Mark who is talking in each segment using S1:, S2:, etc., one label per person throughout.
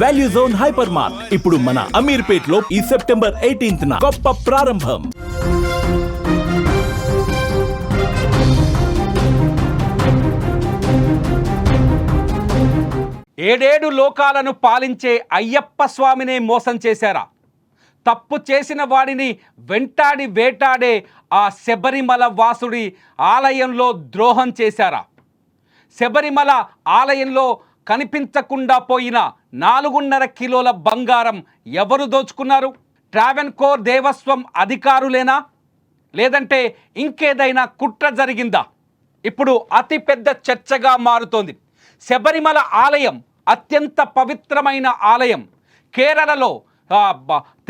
S1: Value zone hyper mart ఇప్పుడు మన అమీర్పేట్ లో ఈ సెప్టెంబర్ 18న గొప్ప ప్రారంభం.
S2: ఏడేడు లోకాలను పాలించే అయ్యప్ప స్వామినే మోసం చేశారా? తప్పు చేసిన వాడిని వెంటాడి వేటాడే ఆ శబరిమల వాసుడి ఆలయంలో ద్రోహం చేశారా? శబరిమల ఆలయంలో కనిపించకుండా పోయిన 4.5 కిలోల బంగారం ఎవరు దోచుకున్నారు? ట్రావెన్కోర్ దేవస్వం అధికారులేనా? లేదంటే ఇంకేదైనా కుట్ర జరిగిందా? ఇప్పుడు అతిపెద్ద చర్చగా మారుతోంది. శబరిమల ఆలయం అత్యంత పవిత్రమైన ఆలయం. కేరళలో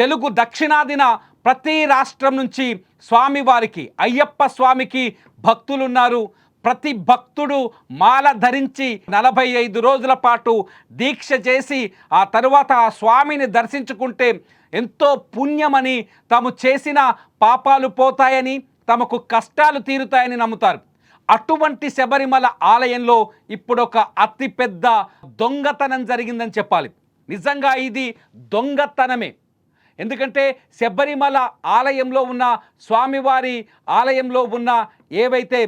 S2: తెలుగు దక్షిణాదిన ప్రతి రాష్ట్రం నుంచి స్వామివారికి అయ్యప్ప స్వామికి భక్తులున్నారు. ప్రతి భక్తుడు మాల ధరించి 45 రోజుల పాటు దీక్ష చేసి ఆ తరువాత ఆ స్వామిని దర్శించుకుంటే ఎంతో పుణ్యమని, తాము చేసిన పాపాలు పోతాయని, తమకు కష్టాలు తీరుతాయని నమ్ముతారు. అటువంటి శబరిమల ఆలయంలో ఇప్పుడు ఒక అతిపెద్ద దొంగతనం జరిగిందని చెప్పాలి. నిజంగా ఇది దొంగతనమే. ఎందుకంటే శబరిమల ఆలయంలో ఉన్న స్వామివారి ఆలయంలో ఉన్న ఏవైతే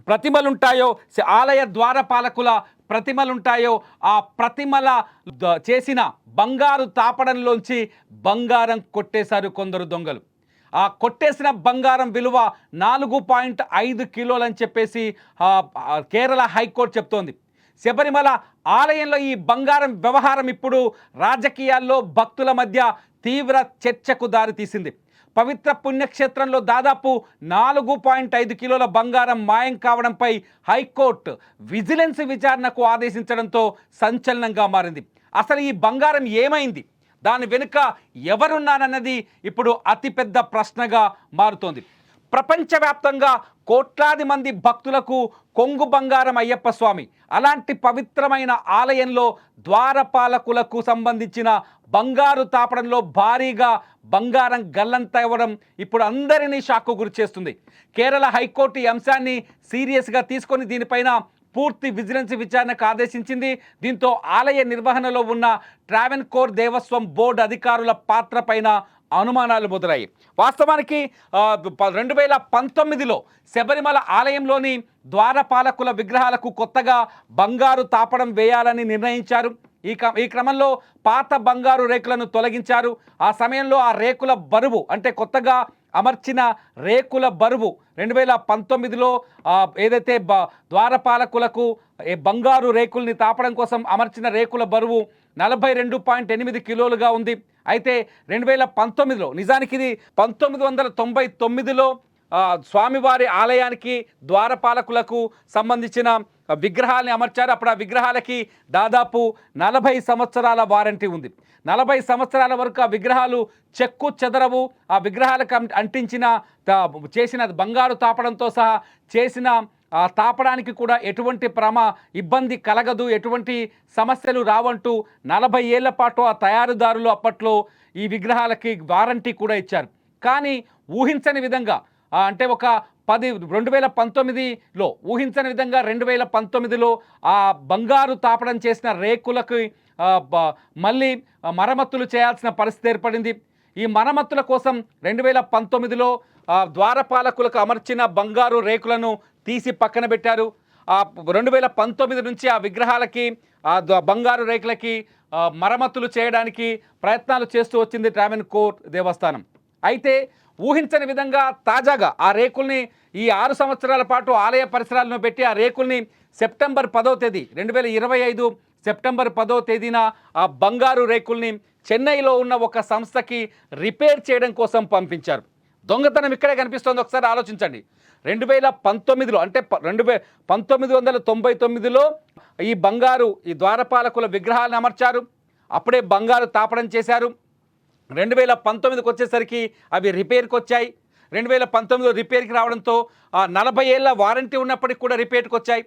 S2: ప్రతిమలుంటాయో, ఆలయ ద్వారపాలకుల ప్రతిమలుంటాయో, ఆ ప్రతిమల చేసిన బంగారు తాపడంలోంచి బంగారం కొట్టేశారు కొందరు దొంగలు. ఆ కొట్టేసిన బంగారం విలువ 4.5 కిలోలని చెప్పేసి కేరళ హైకోర్టు చెప్తోంది. శబరిమల ఆలయంలో ఈ బంగారం వ్యవహారం ఇప్పుడు రాజకీయాల్లో భక్తుల మధ్య తీవ్ర చర్చకు దారితీసింది. పవిత్ర పుణ్యక్షేత్రంలో దాదాపు 4.5 కిలోల బంగారం మాయం కావడంపై హైకోర్టు విజిలెన్స్ విచారణకు ఆదేశించడంతో సంచలనంగా మారింది. అసలు ఈ బంగారం ఏమైంది? దాని వెనుక ఎవరున్నారన్నది ఇప్పుడు అతిపెద్ద ప్రశ్నగా మారుతోంది. ప్రపంచవ్యాప్తంగా కోట్లాది మంది భక్తులకు కొంగు బంగారం అయ్యప్ప స్వామి. అలాంటి పవిత్రమైన ఆలయంలో ద్వారపాలకులకు సంబంధించిన బంగారు తాపడంలో భారీగా బంగారం గల్లంత ఇవ్వడం ఇప్పుడు అందరినీ షాక్కు గురిచేస్తుంది. కేరళ హైకోర్టు ఈ అంశాన్ని సీరియస్గా తీసుకొని దీనిపైన పూర్తి విజిలెన్స్ విచారణకు ఆదేశించింది. దీంతో ఆలయ నిర్వహణలో ఉన్న ట్రావెన్కోర్ దేవస్వం బోర్డు అధికారుల పాత్ర పైన అనుమానాలు మొదలయ్యాయి. వాస్తవానికి 2019లో శబరిమల ఆలయంలోని ద్వారపాలకుల విగ్రహాలకు కొత్తగా బంగారు తాపడం వేయాలని నిర్ణయించారు. ఈ క్రమంలో పాత బంగారు రేకులను తొలగించారు. ఆ సమయంలో ఆ రేకుల బరువు, అంటే కొత్తగా అమర్చిన రేకుల బరువు 2019లో ఏదైతే ద్వారపాలకులకు బంగారు రేకుల్ని తాపడం కోసం అమర్చిన రేకుల బరువు 42.8 కిలోలుగా ఉంది. అయితే 2019లో, నిజానికి ఇది 1999లో స్వామివారి ఆలయానికి ద్వారపాలకులకు సంబంధించిన విగ్రహాలని అమర్చారు. అప్పుడు ఆ విగ్రహాలకి దాదాపు 40 సంవత్సరాల వారంటీ ఉంది. 40 సంవత్సరాల వరకు ఆ విగ్రహాలు చెక్కు చెదరవు. ఆ విగ్రహాలకు అంటించిన చేసిన బంగారు తాపడంతో సహా చేసిన తాపడానికి కూడా ఎటువంటి ఇబ్బంది కలగదు, ఎటువంటి సమస్యలు రావంటూ 40 ఏళ్ల పాటు ఆ తయారుదారులు అప్పట్లో ఈ విగ్రహాలకి వారంటీ కూడా ఇచ్చారు. కానీ ఊహించని విధంగా, అంటే ఒక 2019లో ఊహించని విధంగా 2019లో ఆ బంగారు తాపడం చేసిన రేకులకు మళ్ళీ మరమ్మతులు చేయాల్సిన పరిస్థితి ఏర్పడింది. ఈ మరమ్మతుల కోసం 2019లో ద్వారపాలకులకు అమర్చిన బంగారు రేకులను తీసి పక్కన పెట్టారు. 2019 నుంచి ఆ విగ్రహాలకి బంగారు రేకులకి మరమ్మతులు చేయడానికి ప్రయత్నాలు చేస్తూ వచ్చింది ట్రావెన్కోర్ దేవస్థానం. అయితే ఊహించని విధంగా తాజాగా ఆ రేకుల్ని ఈ 6 సంవత్సరాల పాటు ఆలయ పరిసరాలను పెట్టి ఆ రేకుల్ని సెప్టెంబర్ 10వ తేదీ 2025 సెప్టెంబర్ 10వ తేదీన ఆ బంగారు రేకుల్ని చెన్నైలో ఉన్న ఒక సంస్థకి రిపేర్ చేయడం కోసం పంపించారు. దొంగతనం ఇక్కడే కనిపిస్తోంది. ఒకసారి ఆలోచించండి. 2019లో, అంటే 1999లో ఈ ద్వారపాలకుల విగ్రహాలను అమర్చారు. అప్పుడే బంగారు తాపడం చేశారు. 2019కి వచ్చేసరికి అవి రిపేర్కి వచ్చాయి. 2019లో రిపేర్కి రావడంతో 40 ఏళ్ల వారంటీ ఉన్నప్పటికి కూడా రిపేర్కి వచ్చాయి.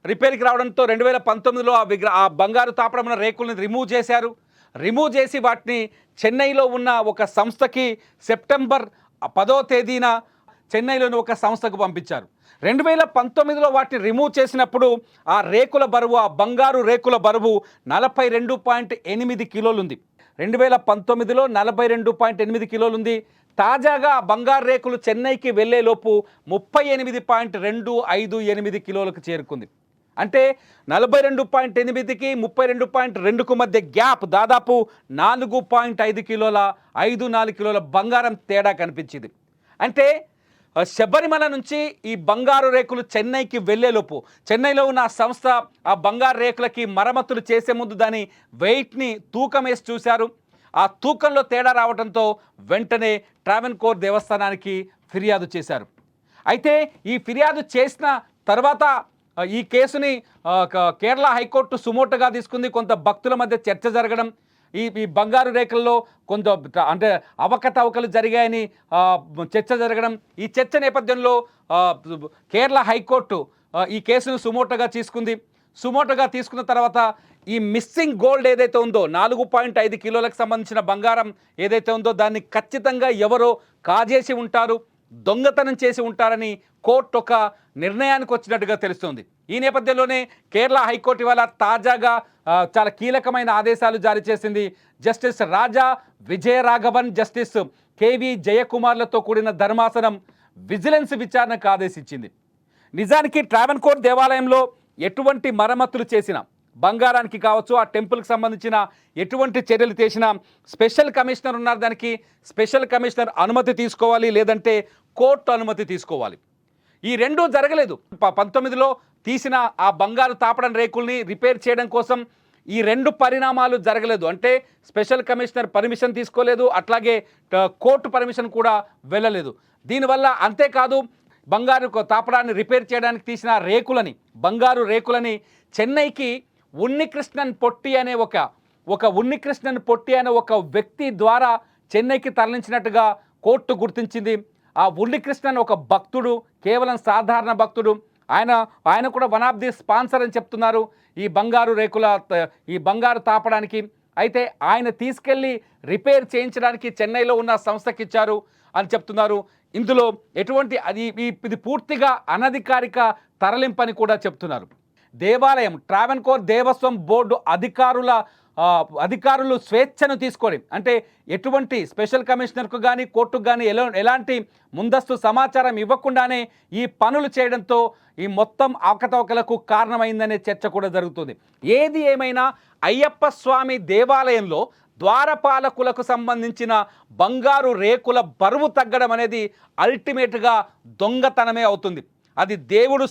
S2: రిపేర్కి రావడంతో 2019లో ఆ బంగారు తాపడం ఉన్న రేకుల్ని రిమూవ్ చేసి వాటిని చెన్నైలో ఉన్న ఒక సంస్థకి సెప్టెంబర్ 10వ తేదీన చెన్నైలోని ఒక సంస్థకు పంపించారు. 2019లో వాటిని రిమూవ్ చేసినప్పుడు ఆ రేకుల బరువు, ఆ బంగారు రేకుల బరువు 42.8 కిలోలు ఉంది. 2019లో 42.8 కిలోలు ఉంది. తాజాగా ఆ బంగారు రేకులు చెన్నైకి వెళ్లేలోపు 38.258 కిలోలకు చేరుకుంది. అంటే 42.8కి 32.2కు మధ్య గ్యాప్ దాదాపు 4.5 కిలోల 4 కిలోల బంగారం తేడా కనిపించింది. అంటే శబరిమల నుంచి ఈ బంగారు రేకులు చెన్నైకి వెళ్లేలోపు చెన్నైలో ఉన్న ఆ సంస్థ ఆ బంగారు రేకులకి మరమ్మతులు చేసే ముందు దాని వెయిట్ని తూకం వేసి చూశారు. ఆ తూకంలో తేడా రావడంతో వెంటనే ట్రావెన్కోర్ దేవస్థానానికి ఫిర్యాదు చేశారు. అయితే ఈ ఫిర్యాదు చేసిన తర్వాత ఈ కేసుని కేరళ హైకోర్టు సుమోటోగా తీసుకుంది. కొంత భక్తుల మధ్య చర్చ జరగడం, ఈ బంగారు రేకుల్లో కొంత అంటే అవకతవకలు జరిగాయని చర్చ జరగడం, ఈ చర్చ నేపథ్యంలో కేరళ హైకోర్టు ఈ కేసును సుమోటోగా తీసుకుంది. సుమోటోగా తీసుకున్న తర్వాత ఈ మిస్సింగ్ గోల్డ్ ఏదైతే ఉందో 4.5 కిలోలకు సంబంధించిన బంగారం ఏదైతే ఉందో దాన్ని ఖచ్చితంగా ఎవరో కాజేసి ఉంటారు, దొంగతనం చేసి ఉంటారని కోర్టు ఒక నిర్ణయానికి వచ్చినట్టుగా తెలుస్తుంది. ఈ నేపథ్యంలోనే కేరళ హైకోర్టు ఇవాళ తాజాగా చాలా కీలకమైన ఆదేశాలు జారీ చేసింది. జస్టిస్ రాజా విజయరాఘవన్, జస్టిస్ కేవి జయకుమార్లతో కూడిన ధర్మాసనం విజిలెన్స్ విచారణకు ఆదేశించింది. నిజానికి ట్రావెన్కోర్ దేవాలయంలో ఎటువంటి మరమ్మతులు చేసినా, బంగారానికి కావచ్చు, ఆ టెంపుల్కి సంబంధించిన ఎటువంటి చర్యలు చేసినా స్పెషల్ కమిషనర్ ఉన్నారు, దానికి స్పెషల్ కమిషనర్ అనుమతి తీసుకోవాలి, లేదంటే కోర్టు అనుమతి తీసుకోవాలి. ఈ రెండూ జరగలేదు. 19లో తీసిన ఆ బంగారు తాపడం రేకుల్ని రిపేర్ చేయడం కోసం ఈ రెండు పరిణామాలు జరగలేదు. అంటే స్పెషల్ కమిషనర్ పర్మిషన్ తీసుకోలేదు, అట్లాగే కోర్టు పర్మిషన్ కూడా వెళ్ళలేదు. దీనివల్ల అంతేకాదు, బంగారు తాపడాన్ని రిపేర్ చేయడానికి తీసిన రేకులని, బంగారు రేకులని చెన్నైకి ఉన్నికృష్ణన్ పొట్టి అనే ఒక ఉన్నికృష్ణన్ పొట్టి అనే ఒక వ్యక్తి ద్వారా చెన్నైకి తరలించినట్టుగా కోర్టు గుర్తించింది. ఆ ఉన్నికృష్ణన్ ఒక భక్తుడు, కేవలం సాధారణ భక్తుడు. ఆయన కూడా వన్ ఆఫ్ ది స్పాన్సర్ అని చెప్తున్నారు ఈ బంగారు తాపడానికి. అయితే ఆయన తీసుకెళ్ళి రిపేర్ చేయించడానికి చెన్నైలో ఉన్న సంస్థకి ఇచ్చారు అని చెప్తున్నారు. ఇందులో ఇది పూర్తిగా అనధికారిక తరలింపని కూడా చెప్తున్నారు. దేవాలయం ట్రావెన్కోర్ దేవస్వం బోర్డు అధికారులు స్వేచ్ఛను తీసుకొని, అంటే ఎటువంటి స్పెషల్ కమిషనర్కు కానీ కోర్టుకు కానీ ఎలాంటి ముందస్తు సమాచారం ఇవ్వకుండానే ఈ పనులు చేయడంతో ఈ మొత్తం అవకతవకలకు కారణమైందనే చర్చ కూడా జరుగుతుంది. ఏది ఏమైనా అయ్యప్ప స్వామి దేవాలయంలో ద్వారపాలకులకు సంబంధించిన బంగారు రేకుల బరువు తగ్గడం అనేది అల్టిమేట్గా దొంగతనమే అవుతుంది. అది దేవుడు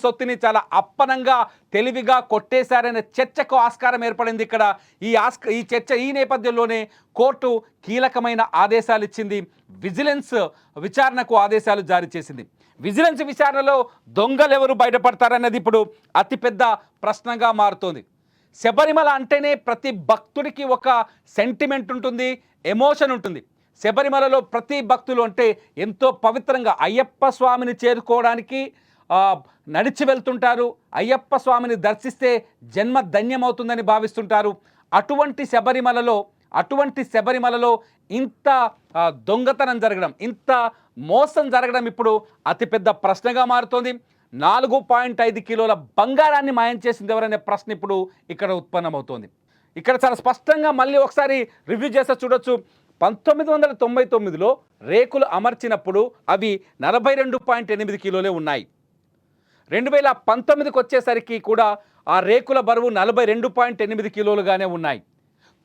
S2: సొత్తుని చాలా అప్పనంగా తెలివిగా కొట్టేశారనే చర్చకు ఆస్కారం ఏర్పడింది ఇక్కడ. ఈ నేపథ్యంలోనే కోర్టు కీలకమైన ఆదేశాలు ఇచ్చింది. విజిలెన్స్ విచారణకు ఆదేశాలు జారీ చేసింది. విజిలెన్స్ విచారణలో దొంగలెవరు బయటపడతారన్నది ఇప్పుడు అతిపెద్ద ప్రశ్నగా మారుతోంది. శబరిమల అంటేనే ప్రతి భక్తుడికి ఒక సెంటిమెంట్ ఉంటుంది, ఎమోషన్ ఉంటుంది. శబరిమలలో ప్రతి భక్తులు అంటే ఎంతో పవిత్రంగా అయ్యప్ప స్వామిని చేరుకోవడానికి నడిచి వెళ్తుంటారు. అయ్యప్ప స్వామిని దర్శిస్తే జన్మ ధన్యమవుతుందని భావిస్తుంటారు. అటువంటి శబరిమలలో ఇంత దొంగతనం జరగడం, ఇంత మోసం జరగడం ఇప్పుడు అతిపెద్ద ప్రశ్నగా మారుతోంది. 4.5 కిలోల బంగారాన్ని మాయం చేసింది ఎవరనే ప్రశ్న ఇప్పుడు ఇక్కడ ఉత్పన్నమవుతోంది. ఇక్కడ చాలా స్పష్టంగా మళ్ళీ ఒకసారి రివ్యూ చేస్తే చూడొచ్చు. 1999లో రేకులు అమర్చినప్పుడు అవి 42.8 కిలోలే ఉన్నాయి. 2019కి వచ్చేసరికి కూడా ఆ రేకుల బరువు 42.8 కిలోలుగానే ఉన్నాయి.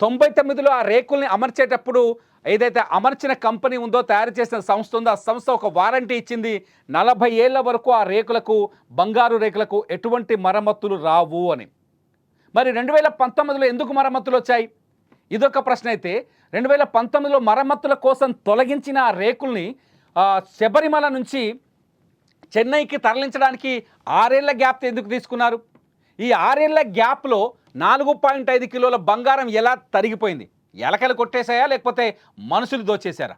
S2: 99లో ఆ రేకుల్ని అమర్చేటప్పుడు ఏదైతే అమర్చిన కంపెనీ ఉందో, తయారు చేసిన సంస్థ ఉందో, ఆ సంస్థ ఒక వారంటీ ఇచ్చింది. 40 ఏళ్ల వరకు ఆ బంగారు రేకులకు ఎటువంటి మరమ్మతులు రావు అని. మరి 2019లో ఎందుకు మరమ్మతులు వచ్చాయి? ఇదొక ప్రశ్న అయితే, 2019లో మరమ్మతుల కోసం తొలగించిన ఆ రేకుల్ని శబరిమల నుంచి చెన్నైకి తరలించడానికి 6 ఏళ్ల గ్యాప్ ఎందుకు తీసుకున్నారు? ఈ 6 ఏళ్ల గ్యాప్లో 4.5 కిలోల బంగారం ఎలా తరిగిపోయింది? ఎలకలు కొట్టేశాయా, లేకపోతే మనుషులు దోచేశారా?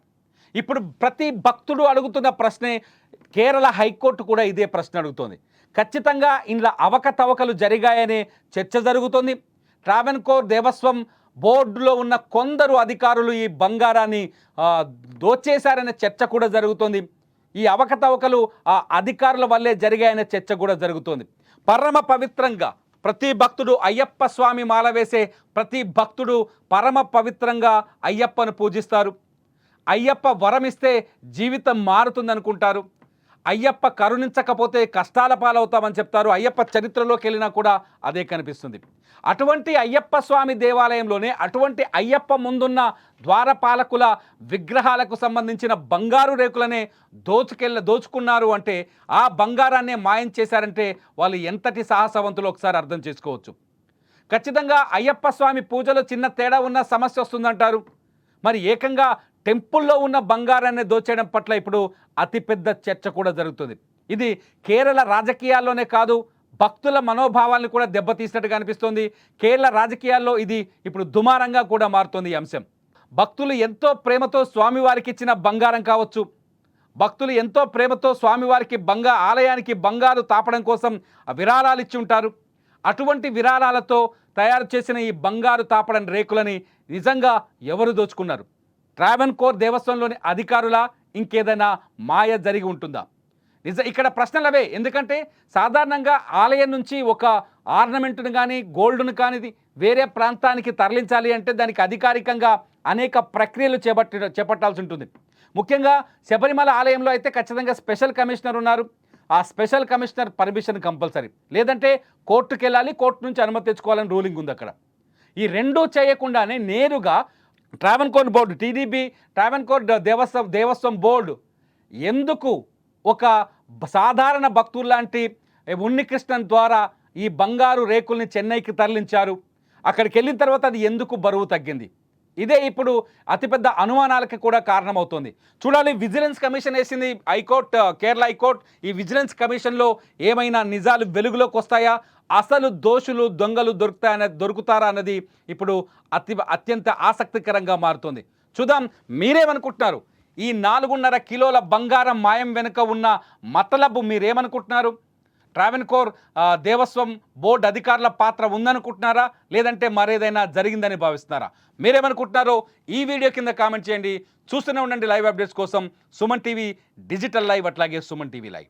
S2: ఇప్పుడు ప్రతి భక్తుడు అడుగుతున్న ప్రశ్నే, కేరళ హైకోర్టు కూడా ఇదే ప్రశ్న అడుగుతోంది. ఖచ్చితంగా ఇందులో అవకతవకలు జరిగాయనే చర్చ జరుగుతుంది. ట్రావెన్కోర్ దేవస్వం బోర్డులో ఉన్న కొందరు అధికారులు ఈ బంగారాన్ని దోచేశారనే చర్చ కూడా జరుగుతోంది. ఈ అవకతవకలు ఆ అధికారుల వల్లే జరిగాయనే చర్చ కూడా జరుగుతోంది. పరమ పవిత్రంగా ప్రతి భక్తుడు అయ్యప్ప స్వామి మాల వేసే ప్రతి భక్తుడు పరమ పవిత్రంగా అయ్యప్పను పూజిస్తారు. అయ్యప్ప వరమిస్తే జీవితం మారుతుందనుకుంటారు. అయ్యప్ప కరుణించకపోతే కష్టాల పాలవుతామని చెప్తారు. అయ్యప్ప చరిత్రలోకి వెళ్ళినా కూడా అదే కనిపిస్తుంది. అటువంటి అయ్యప్ప స్వామి దేవాలయంలోనే అటువంటి అయ్యప్ప ముందున్న ద్వారపాలకుల విగ్రహాలకు సంబంధించిన బంగారు రేకులనే దోచుకున్నారు అంటే, ఆ బంగారాన్నే మాయం చేశారంటే వాళ్ళు ఎంతటి సాహసవంతులు ఒకసారి అర్థం చేసుకోవచ్చు. ఖచ్చితంగా అయ్యప్ప స్వామి పూజలో చిన్న తేడా ఉన్న సమస్య వస్తుందంటారు. మరి ఏకంగా టెంపుల్లో ఉన్న బంగారాన్ని దోచేయడం పట్ల ఇప్పుడు అతిపెద్ద చర్చ కూడా జరుగుతుంది. ఇది కేరళ రాజకీయాల్లోనే కాదు, భక్తుల మనోభావాలను కూడా దెబ్బతీసినట్టుగా అనిపిస్తోంది. కేరళ రాజకీయాల్లో ఇది ఇప్పుడు దుమారంగా కూడా మారుతోంది ఈ అంశం. భక్తులు ఎంతో ప్రేమతో స్వామివారికి ఇచ్చిన బంగారం కావచ్చు, భక్తులు ఎంతో ప్రేమతో స్వామివారికి ఆలయానికి బంగారు తాపడం కోసం విరాళాలు ఇచ్చి ఉంటారు. అటువంటి విరాళాలతో తయారు చేసిన ఈ బంగారు తాపడం రేకులని నిజంగా ఎవరు దోచుకున్నారు? ట్రావెన్కోర్ దేవస్థానంలోని అధికారుల ఇంకేదైనా మాయ జరిగి ఉంటుందా? ఇక్కడ ప్రశ్నలు అవే. ఎందుకంటే సాధారణంగా ఆలయం నుంచి ఒక ఆర్నమెంట్ను కానీ గోల్డ్ను కానీ వేరే ప్రాంతానికి తరలించాలి అంటే దానికి అధికారికంగా అనేక ప్రక్రియలు చేపట్టాల్సి ఉంటుంది. ముఖ్యంగా శబరిమల ఆలయంలో అయితే ఖచ్చితంగా స్పెషల్ కమిషనర్ ఉన్నారు. ఆ స్పెషల్ కమిషనర్ పర్మిషన్ కంపల్సరీ, లేదంటే కోర్టుకు వెళ్ళాలి, కోర్టు నుంచి అనుమతి తెచ్చుకోవాలని రూలింగ్ ఉంది అక్కడ. ఈ రెండూ చేయకుండానే నేరుగా Travancore board, TDB Travancore Devaswom board ఎందుకు ఒక సాధారణ భక్తుల్లాంటి ఉన్నికృష్ణన్ ద్వారా ఈ బంగారు రేకుల్ని చెన్నైకి తరలించారు? అక్కడికి వెళ్ళిన తర్వాత అది ఎందుకు బరువు తగ్గింది? ఇదే ఇప్పుడు అతిపెద్ద అనుమానాలకి కూడా కారణమవుతోంది. చూడాలి, విజిలెన్స్ కమిషన్ వేసింది హైకోర్టు, కేరళ హైకోర్టు. ఈ విజిలెన్స్ కమిషన్లో ఏమైనా నిజాలు వెలుగులోకి వస్తాయా? అసలు దోషులు దొంగలు దొరుకుతారా అన్నది ఇప్పుడు అత్యంత ఆసక్తికరంగా మారుతుంది. చూద్దాం, మీరేమనుకుంటున్నారు? ఈ 4.5 కిలోల బంగారం మాయం వెనుక ఉన్న మతలబు మీరేమనుకుంటున్నారు? ట్రావెన్కోర్ దేవస్వం బోర్డు అధికారుల పాత్ర ఉందనుకుంటున్నారా, లేదంటే మరేదైనా జరిగిందని భావిస్తున్నారా? మీరేమనుకుంటున్నారో ఈ వీడియో కింద కామెంట్ చేయండి. చూస్తూనే ఉండండి లైవ్ అప్డేట్స్ కోసం సుమన్ టీవీ డిజిటల్ లైవ్, అట్లాగే సుమన్ టీవీ లైవ్.